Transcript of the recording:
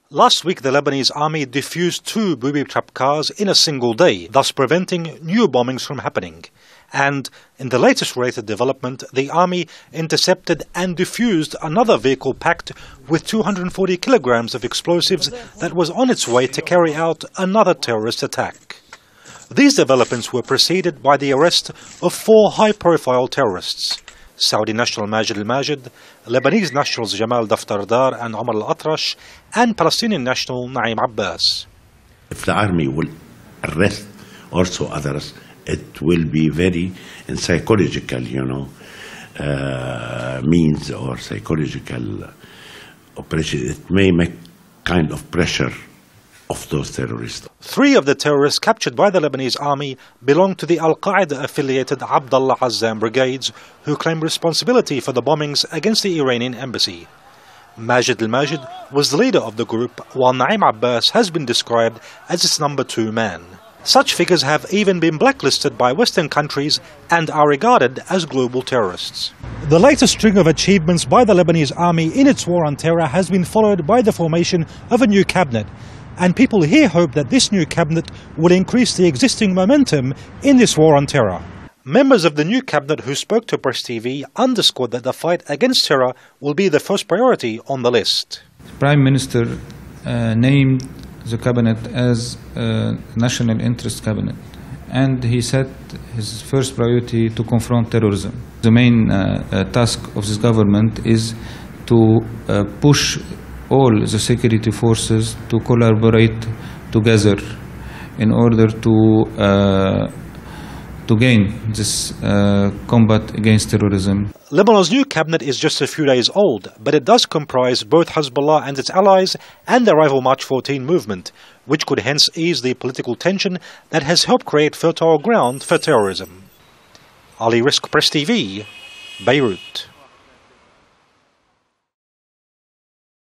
Last week, the Lebanese army defused 2 booby-trap cars in a single day, thus preventing new bombings from happening. And in the latest related development, the army intercepted and defused another vehicle packed with 240 kilograms of explosives that was on its way to carry out another terrorist attack. These developments were preceded by the arrest of 4 high-profile terrorists: Saudi national Majid al-Majid, Lebanese nationals Jamal Daftardar and Omar al-Atrash, and Palestinian national Naim Abbas. If the army will arrest also others, it will be very in psychological, means or psychological operation. It may make kind of pressure of those terrorists. 3 of the terrorists captured by the Lebanese army belong to the Al-Qaeda-affiliated Abdullah Azzam brigades, who claim responsibility for the bombings against the Iranian embassy. Majid al-Majid was the leader of the group, while Naim Abbas has been described as its number 2 man. Such figures have even been blacklisted by Western countries and are regarded as global terrorists. The latest string of achievements by the Lebanese army in its war on terror has been followed by the formation of a new cabinet. And people here hope that this new cabinet will increase the existing momentum in this war on terror. Members of the new cabinet who spoke to Press TV underscored that the fight against terror will be the first priority on the list. The Prime Minister named the cabinet as a national interest cabinet, and he said his first priority to confront terrorism. The main task of this government is to push all the security forces to collaborate together in order to gain this combat against terrorism. Lebanon's new cabinet is just a few days old, but it does comprise both Hezbollah and its allies and the rival March 14 movement, which could hence ease the political tension that has helped create fertile ground for terrorism. Ali Risk, Press TV, Beirut.